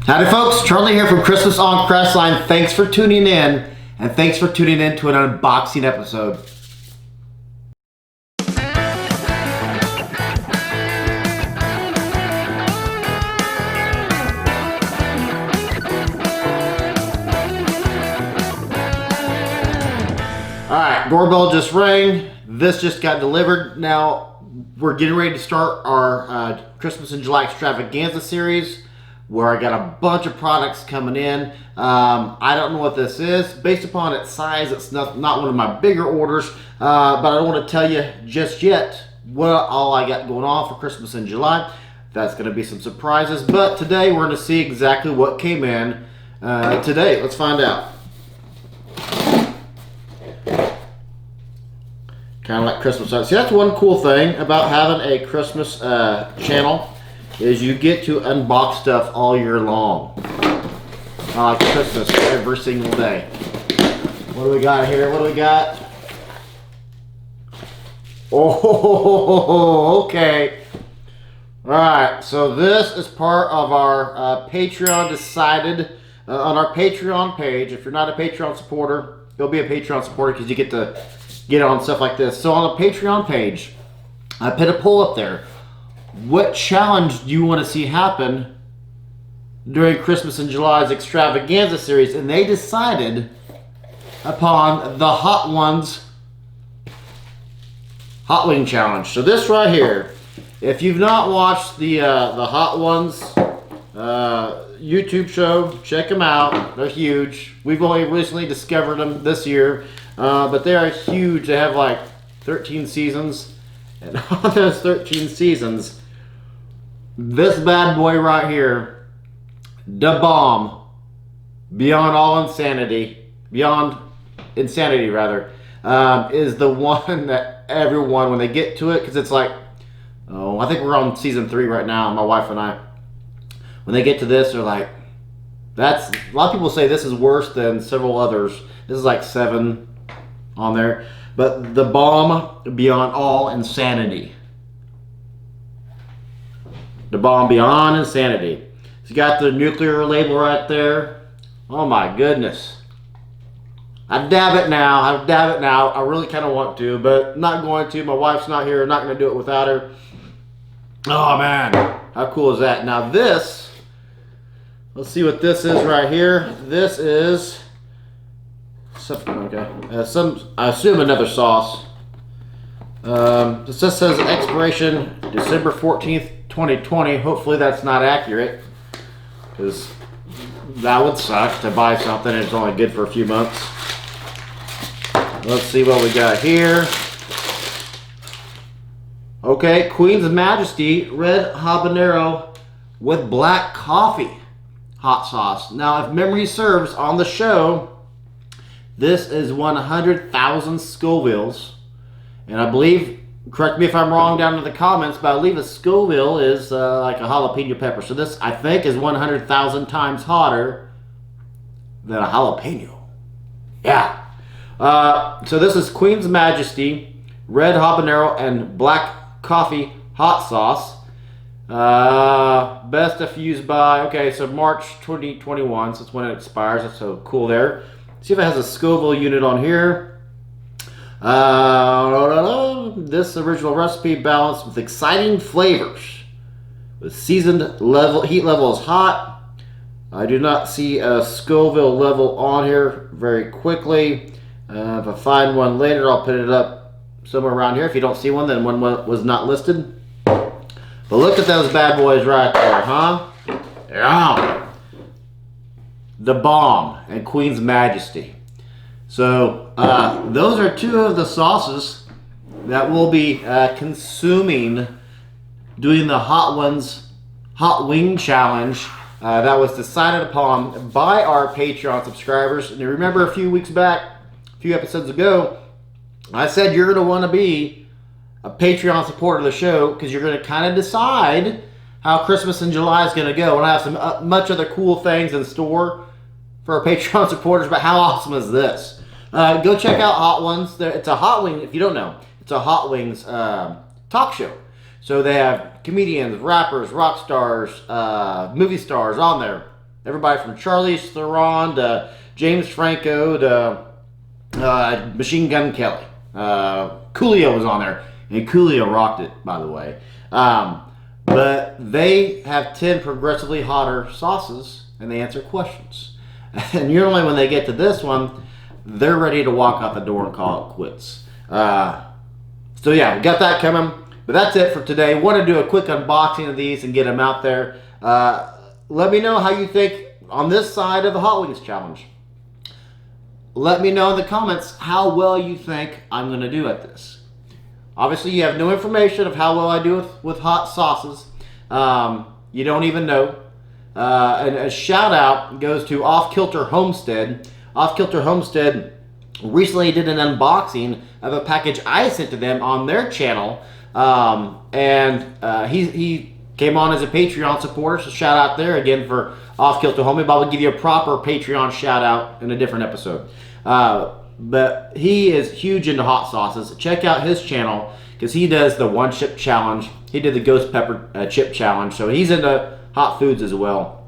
Howdy folks, Charlie here from Christmas on Crestline. Thanks for tuning in, and thanks for tuning in to an unboxing episode. Alright, doorbell just rang. This just got delivered. Now, we're getting ready to start our Christmas in July extravaganza series, where I got a bunch of products coming in. I don't know what this is. Based upon its size, it's not one of my bigger orders, but I don't want to tell you just yet what all I got going on for Christmas in July. That's going to be some surprises, but today we're going to see exactly what came in today. Let's find out. Kind of like Christmas. See, that's one cool thing about having a Christmas channel, is you get to unbox stuff all year long. I like Christmas every single day. What do we got here? What do we got? Oh, okay. Alright, so this is part of our Patreon decided on our Patreon page. If you're not a Patreon supporter, you'll be a Patreon supporter because you get to get on stuff like this. So on the Patreon page, I put a poll up there. What challenge do you want to see happen during Christmas in July's extravaganza series? And they decided upon the Hot Ones Hot Wing Challenge. So this right here, if you've not watched the Hot Ones YouTube show, check them out. They're huge. We've only recently discovered them this year, but they are huge. They have like 13 seasons, and on those 13 seasons, this bad boy right here, the bomb, beyond insanity rather, is the one that everyone, when they get to it, because it's like, oh, I think we're on season 3 right now, my wife and I. When they get to this, they're like, a lot of people say this is worse than several others. This is like 7 on there. But the bomb beyond all insanity. The bomb beyond insanity. It's got the nuclear label right there. Oh my goodness. I dab it now. I really kind of want to, but not going to. My wife's not here. I'm not going to do it without her. Oh man, how cool is that? Now this, let's see what this is right here. This is I assume another sauce. This just says expiration December 14th, 2020. Hopefully that's not accurate, because that would suck to buy something and it's only good for a few months. Let's see what we got here. Okay, Queen's Majesty red habanero with black coffee hot sauce. Now, if memory serves, on the show, this is 100,000 Scovilles, and I believe, correct me if I'm wrong down in the comments, but I believe a Scoville is like a jalapeno pepper. So this, I think, is 100,000 times hotter than a jalapeno. Yeah. So this is Queen's Majesty red habanero and black coffee hot sauce. Best if used by, okay, so March 2021, so that's when it expires. That's so cool there. See if it has a Scoville unit on here. This original recipe balanced with exciting flavors. With seasoned heat level is hot. I do not see a Scoville level on here very quickly. If I find one later, I'll put it up somewhere around here. If you don't see one, then one was not listed. But look at those bad boys right there, huh? Yeah. The bomb and Queen's Majesty. So those are 2 of the sauces that we'll be consuming doing the Hot Ones Hot Wing Challenge that was decided upon by our Patreon subscribers. And you remember a few weeks back, a few episodes ago, I said you're going to want to be a Patreon supporter of the show, because you're going to kind of decide how Christmas in July is going to go. And I have some much other cool things in store for our Patreon supporters, but how awesome is this? Go check out Hot Ones. It's a Hot Wing, if you don't know, it's a Hot Wings talk show. So they have comedians, rappers, rock stars, movie stars on there. everybody from Charlize Theron to James Franco to Machine Gun Kelly. Coolio was on there, and Coolio rocked it, by the way. But they have 10 progressively hotter sauces, and they answer questions. And usually when they get to this one, they're ready to walk out the door and call it quits. So yeah, we got that coming. But that's it for today. Want to do a quick unboxing of these and get them out there. Let me know how you think on this side of the Hot Wings Challenge. Let me know in the comments how well you think I'm going to do at this. Obviously, you have no information of how well I do with hot sauces. You don't even know. And a shout out goes to Off Kilter Homestead. Off Kilter Homestead recently did an unboxing of a package I sent to them on their channel. He came on as a Patreon supporter, so shout out there again for Off Kilter Homestead. But I will give you a proper Patreon shout out in a different episode. But he is huge into hot sauces. Check out his channel because he does the one chip challenge. He did the ghost pepper chip challenge, so he's into hot foods as well.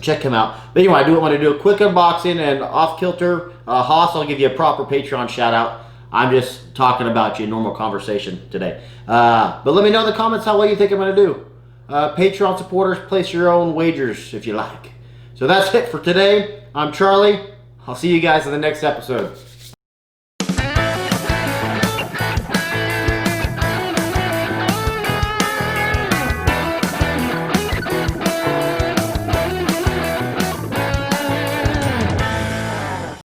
Check him out. But anyway, I do want to do a quick unboxing, and Off Kilter Haas, I'll give you a proper Patreon shout out. I'm just talking about you in normal conversation today. But let me know in the comments how well you think I'm going to do. Patreon supporters, place your own wagers if you like. So that's it for today. I'm Charlie. I'll see you guys in the next episode.